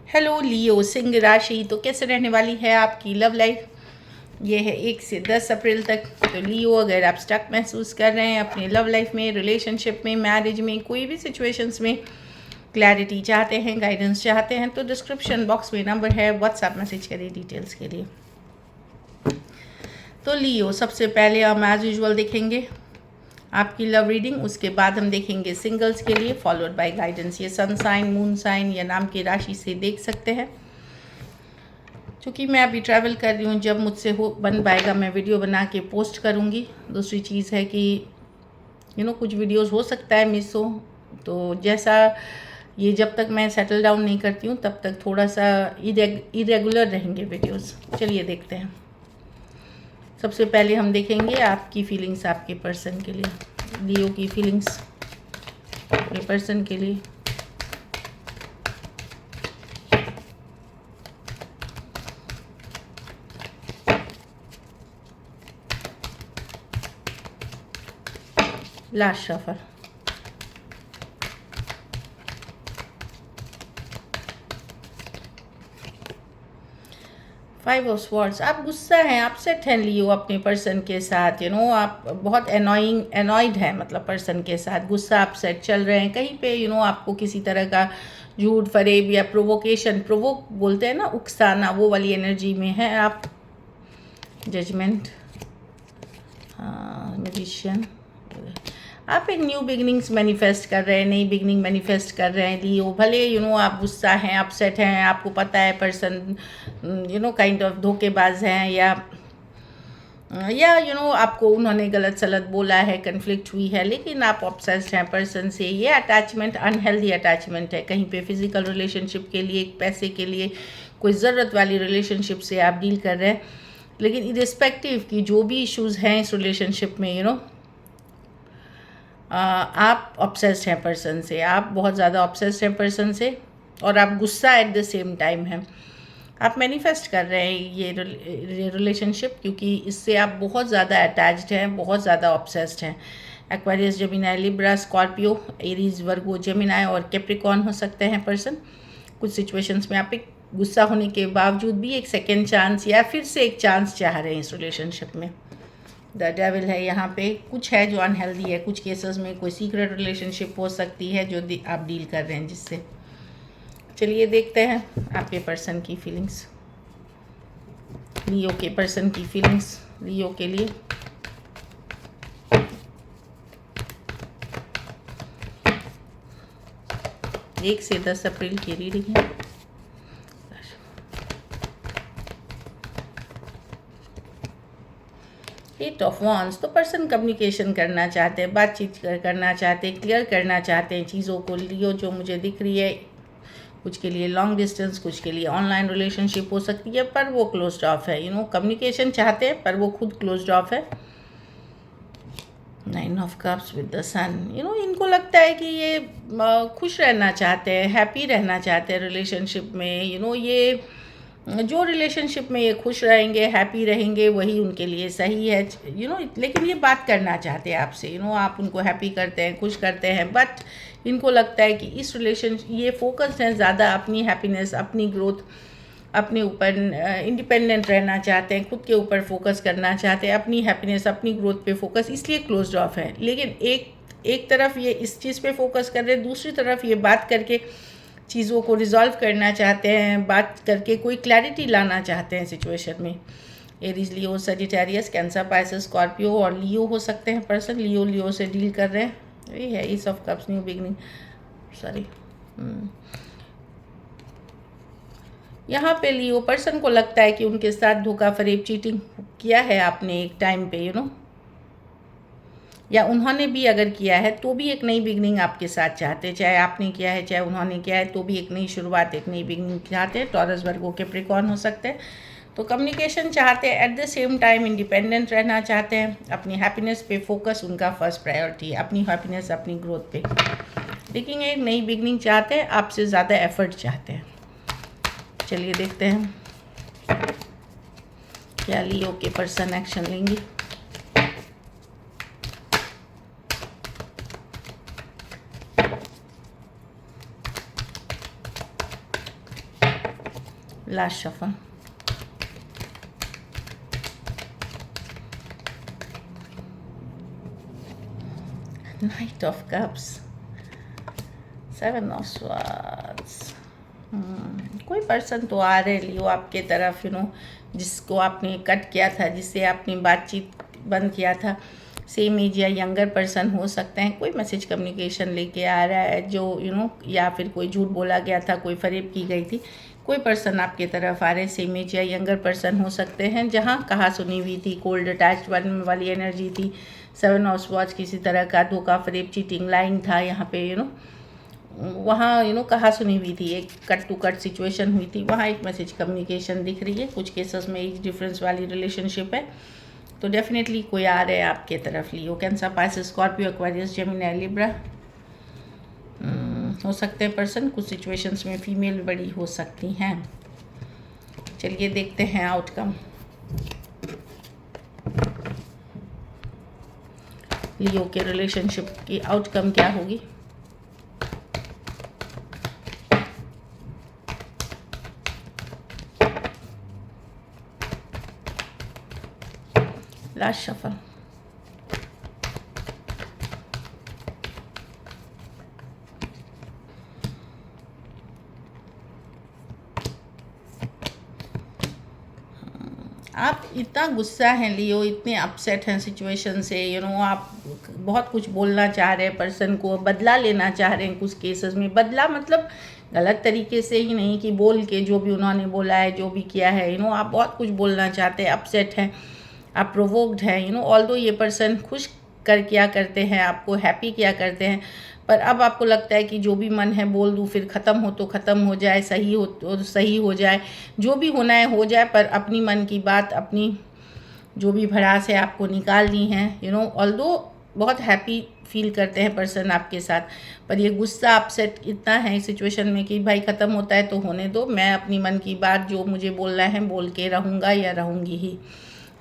Hello लियो सिंह राशि, तो कैसे रहने वाली है आपकी लव लाइफ। ये है 1 से 10 अप्रैल तक। तो लियो, अगर आप स्टक महसूस कर रहे हैं अपनी लव लाइफ में, रिलेशनशिप में, मैरिज में, कोई भी सिचुएशंस में क्लैरिटी चाहते हैं, गाइडेंस चाहते हैं, तो डिस्क्रिप्शन बॉक्स में नंबर है, व्हाट्सएप मैसेज करिए डिटेल्स के लिए। तो लियो, सबसे पहले हम एज यूजुअल देखेंगे आपकी लव रीडिंग, उसके बाद हम देखेंगे सिंगल्स के लिए, फॉलोड बाय गाइडेंस। ये सन साइन, मून साइन या नाम की राशि से देख सकते हैं। क्योंकि मैं अभी ट्रैवल कर रही हूँ, जब मुझसे हो बन पाएगा मैं वीडियो बना के पोस्ट करूँगी। दूसरी चीज़ है कि कुछ वीडियोस हो सकता है मिस हो, तो जैसा ये जब तक मैं सेटल डाउन नहीं करती हूँ तब तक थोड़ा सा इरेगुलर रहेंगे वीडियोस। चलिए देखते हैं। सबसे पहले हम देखेंगे आपकी फीलिंग्स आपके पर्सन के लिए, लियो की फीलिंग्स अपने पर्सन के लिए। Last shuffle. 5 of swords. आप गुस्सा हैं, अपसेट हैं लियो अपने पर्सन के साथ। आप बहुत एनॉयड हैं, मतलब पर्सन के साथ गुस्सा अपसेट चल रहे हैं कहीं पे। आपको किसी तरह का झूठ फरेब या प्रोवोक बोलते हैं ना, उकसाना, वो वाली एनर्जी में है आप। Judgement, magician. आप एक न्यू बिगनिंग्स मैनिफेस्ट कर रहे हैं, नई बिगनिंग मैनिफेस्ट कर रहे हैं लियो। भले आप गुस्सा हैं, अपसेट हैं, आपको पता है पर्सन काइंड ऑफ धोखेबाज हैं, या आपको उन्होंने गलत सलत बोला है, कन्फ्लिक्ट हुई है, लेकिन आप ऑब्सेस्ड हैं पर्सन से। ये अटैचमेंट अनहेल्दी अटैचमेंट है, कहीं पे फिजिकल रिलेशनशिप के लिए, पैसे के लिए, कोई ज़रूरत वाली रिलेशनशिप से आप डील कर रहे हैं। लेकिन इरिस्पेक्टिव की जो भी इश्यूज़ हैं इस रिलेशनशिप में, आप ऑब्सेस्ड हैं पर्सन से, आप बहुत ज़्यादा ऑब्सेस्ड हैं पर्सन से, और आप गुस्सा एट द सेम टाइम हैं। आप मैनिफेस्ट कर रहे हैं ये रिलेशनशिप, क्योंकि इससे आप बहुत ज़्यादा अटैच्ड हैं, बहुत ज़्यादा ऑब्सेस्ड हैं। Aquarius, Gemini, Libra, Scorpio, Aries, Virgo, Gemini और कैप्रिकॉर्न हो सकते हैं पर्सन। कुछ सिचुएशंस में आप एक गुस्सा होने के बावजूद भी एक सेकेंड चांस या फिर से एक चांस चाह रहे हैं इस रिलेशनशिप में। द डेविल है यहाँ पे। कुछ है जो अनहेल्दी है, कुछ केसेस में कोई सीक्रेट रिलेशनशिप हो सकती है जो आप डील कर रहे हैं जिससे। चलिए देखते हैं आपके पर्सन की फीलिंग्स, लियो के पर्सन की फीलिंग्स लियो के लिए। एक से 10 अप्रैल की रीडिंग है। 8 ऑफ वॉन्ड्स। तो पर्सन कम्युनिकेशन करना चाहते हैं, बातचीत करना चाहते हैं, क्लियर करना चाहते हैं चीज़ों को। लियो जो मुझे दिख रही है, कुछ के लिए लॉन्ग डिस्टेंस, कुछ के लिए ऑनलाइन रिलेशनशिप हो सकती है, पर वो क्लोज्ड ऑफ है। कम्युनिकेशन चाहते हैं पर वो खुद क्लोज्ड ऑफ है। 9 ऑफ कप्स विद द सन। इनको लगता है कि ये खुश रहना चाहते हैं, हैप्पी रहना चाहते हैं रिलेशनशिप में। ये जो रिलेशनशिप में ये खुश रहेंगे, हैप्पी रहेंगे, वही उनके लिए सही है। लेकिन ये बात करना चाहते हैं आपसे। आप उनको हैप्पी करते हैं, खुश करते हैं, बट इनको लगता है कि इस ये फोकस्ड हैं ज़्यादा अपनी हैप्पीनेस, अपनी ग्रोथ, अपने ऊपर इंडिपेंडेंट रहना चाहते हैं, खुद के ऊपर फोकस करना चाहते हैं, अपनी हैप्पीनेस, अपनी ग्रोथ पे फोकस, इसलिए क्लोज्ड ऑफ है। लेकिन एक तरफ ये इस चीज़ पे फोकस कर रहे हैं, दूसरी तरफ ये बात करके चीज़ों को रिजॉल्व करना चाहते हैं, बात करके कोई क्लैरिटी लाना चाहते हैं सिचुएशन में। एरीज, लियो, सजिटेरियस, कैंसर, पाइसेस, स्कॉर्पियो और लियो हो सकते हैं पर्सन। लियो से डील कर रहे हैं। ये है ace of cups, new beginning. Sorry, यहाँ पे लियो पर्सन को लगता है कि उनके साथ धोखा फरेब, चीटिंग किया है आपने एक टाइम पे, या उन्होंने भी अगर किया है तो भी एक नई बिगनिंग आपके साथ चाहते हैं। चाहे आपने किया है चाहे उन्होंने किया है, तो भी एक नई शुरुआत, एक नई बिगनिंग चाहते हैं। टॉरस, वर्गो, कैप्रिकॉर्न हो सकते हैं। तो कम्युनिकेशन चाहते हैं, at the same time independent रहना चाहते हैं। अपनी हैप्पीनेस पे फोकस उनका फर्स्ट प्रायोरिटी है, अपनी हैप्पीनेस, अपनी ग्रोथ पे। लेकिन एक नई बिगनिंग चाहते हैं, आपसे ज़्यादा एफर्ट चाहते हैं। चलिए देखते हैं क्या लियो के पर्सन एक्शन लेंगे। Last shuffle. Night of cups, 7 of swords. कोई पर्सन तो आ रहे लियो आपके तरफ, जिसको आपने कट किया था, जिससे आपने बातचीत बंद किया था। सेम एज या यंगर पर्सन हो सकते हैं। कोई मैसेज कम्युनिकेशन लेके आ रहा है जो या फिर कोई झूठ बोला गया था, कोई फरेब की गई थी। कोई पर्सन आपके तरफ आ रहे हैं, सेम एज या यंगर पर्सन हो सकते हैं। जहाँ कहा सुनी हुई थी, कोल्ड अटैच्ड वन वाली एनर्जी थी। 7 ऑफ स्वार्ड्स, किसी तरह का धोखा, फरेब, चीटिंग, लाइंग था यहाँ पे। वहाँ कहा सुनी हुई थी, एक कट टू कट सिचुएशन हुई थी। वहाँ एक मैसेज कम्युनिकेशन दिख रही है। कुछ केसेस में एज डिफरेंस वाली रिलेशनशिप है, तो डेफिनेटली कोई आ रहे हैं आपके तरफ। Leo, Cancer, Pisces, Scorpio, Aquarius, Gemini, Libra हो सकते हैं पर्सन। कुछ सिचुएशंस में फीमेल बड़ी हो सकती हैं। चलिए देखते हैं आउटकम। लियो के रिलेशनशिप की आउटकम क्या होगी। Last shuffle. आप इतना गुस्सा हैं लियो, इतने अपसेट हैं सिचुएशन से। आप बहुत कुछ बोलना चाह रहे हैं पर्सन को, बदला लेना चाह रहे हैं। कुछ केसेस में बदला मतलब गलत तरीके से ही नहीं कि बोल के, जो भी उन्होंने बोला है, जो भी किया है, आप बहुत कुछ बोलना चाहते हैं, अपसेट हैं, आप प्रोवोक्ड हैं। ऑल्दो ये पर्सन खुश क्या करते हैं, आपको हैप्पी क्या करते हैं, पर अब आपको लगता है कि जो भी मन है बोल दूँ, फिर ख़त्म हो तो ख़त्म हो जाए, सही हो तो सही हो जाए, जो भी होना है हो जाए, पर अपनी मन की बात, अपनी जो भी भड़ास है आपको निकालनी है। ऑल्दो बहुत हैप्पी फील करते हैं पर्सन आपके साथ, पर ये गुस्सा, अपसेट इतना है इस सिचुएशन में कि भाई ख़त्म होता है तो होने दो, मैं अपनी मन की बात जो मुझे बोलना है बोल के रहूँगा या रहूँगी ही।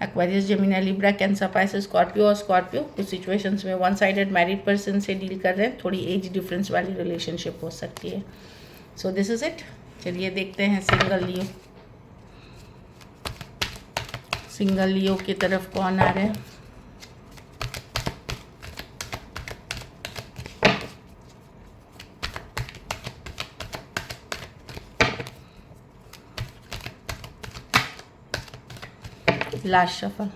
Aquarius, Gemini, Libra, Cancer, Pisces, Scorpio और स्कॉर्पियो कुछ सिचुएशंस में वन साइडेड मैरिड पर्सन से डील कर रहे हैं। थोड़ी एज डिफरेंस वाली रिलेशनशिप हो सकती है। सो दिस इज़ इट। चलिए देखते हैं सिंगल लियो। सिंगल लियो की तरफ कौन आ रहे हैं। Last shuffle.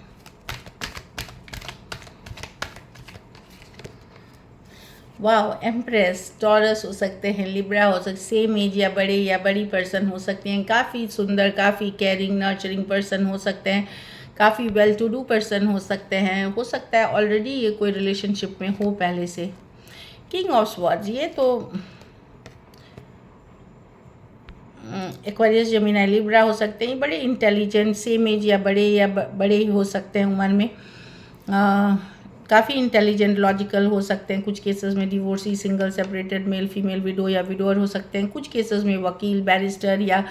Wow, empress, taurus हो सकते हैं, लिब्रा हो सकते, सेम एज या बड़ी पर्सन हो सकते हैं। काफ़ी सुंदर, काफ़ी केयरिंग, नर्चरिंग पर्सन हो सकते हैं। काफ़ी वेल टू डू पर्सन हो सकते हैं। हो सकता है ऑलरेडी ये कोई रिलेशनशिप में हो पहले से। किंग ऑफ स्वॉर्ड्स, ये तो एक्वेरियस, जेमिनी, लिब्रा हो सकते हैं। बड़े इंटेलिजेंट, सेम एज या बड़े ही हो सकते हैं उम्र में। काफ़ी इंटेलिजेंट, लॉजिकल हो सकते हैं। कुछ केसेस में divorcee, single, separated, male female, window या विडोअर हो सकते हैं। कुछ केसेस में वकील, बैरिस्टर या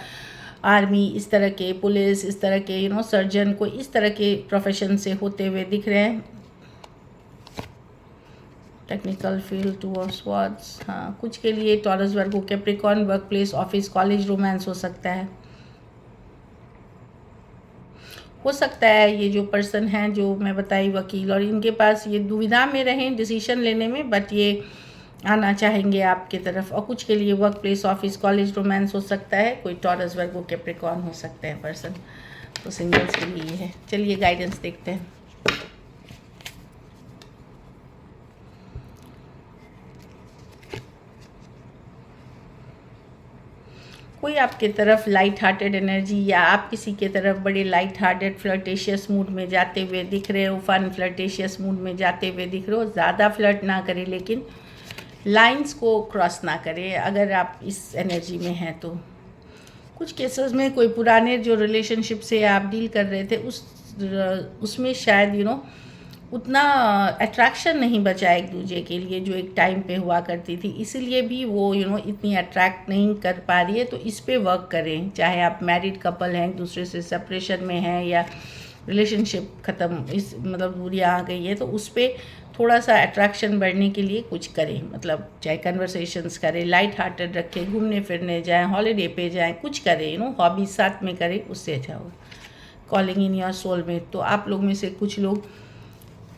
आर्मी, इस तरह के, पुलिस, इस तरह के सर्जन, कोई इस तरह के प्रोफेशन से होते हुए दिख रहे हैं। Technical field, 2 of swords. हाँ, कुछ के लिए Taurus, Virgo, Capricorn, work place, office, college, romance हो सकता है। हो सकता है ये जो पर्सन हैं, जो मैं बताई वकील, और इनके पास ये दुविधा में रहें डिसीजन लेने में, बट ये आना चाहेंगे आपके तरफ। और कुछ के लिए work place, office, college, romance हो सकता है। कोई टॉरस, वर्गो, कैप्रिकॉर्न हो सकते हैं पर्सन। तो सिंगल्स के लिए है। चलिए गाइडेंस देखते हैं। कोई आपके तरफ लाइट हार्टेड एनर्जी, या आप किसी के तरफ बड़े लाइट हार्टेड फ्लर्टेशियस मूड में जाते हुए दिख रहे हो। फन फ्लर्टेशियस मूड में जाते हुए दिख रहे हो। ज़्यादा फ्लर्ट ना करें, लेकिन लाइंस को क्रॉस ना करें अगर आप इस एनर्जी में हैं तो। कुछ केसेस में कोई पुराने जो रिलेशनशिप से आप डील कर रहे थे उसमें शायद उतना अट्रैक्शन नहीं बचा एक दूसरे के लिए जो एक टाइम पे हुआ करती थी, इसीलिए भी वो इतनी अट्रैक्ट नहीं कर पा रही है। तो इस पे वर्क करें, चाहे आप मैरिड कपल हैं, एक दूसरे से सेपरेशन में हैं, या रिलेशनशिप ख़त्म, इस मतलब दूरियाँ आ गई है, तो उस पर थोड़ा सा अट्रैक्शन बढ़ने के लिए कुछ करें, मतलब चाहे कन्वर्सेशंस करें, लाइट हार्टेड रखें, घूमने फिरने जाएं, हॉलीडे पे जाएं, कुछ करें, हॉबीज साथ में करें, उससे अच्छा होगा। कॉलिंग इन योर सोलमेट, तो आप लोग में से कुछ लोग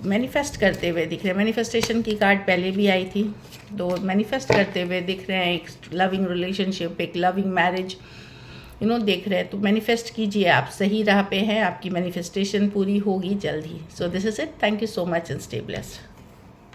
मैनिफेस्ट करते हुए दिख रहे हैं। मैनिफेस्टेशन की कार्ड पहले भी आई थी, तो मैनिफेस्ट करते हुए दिख रहे हैं, एक लविंग रिलेशनशिप, एक लविंग मैरिज देख रहे हैं। तो मैनिफेस्ट कीजिए, आप सही राह पे हैं, आपकी मैनिफेस्टेशन पूरी होगी जल्द ही। So this is it, thank you so much and stay blessed.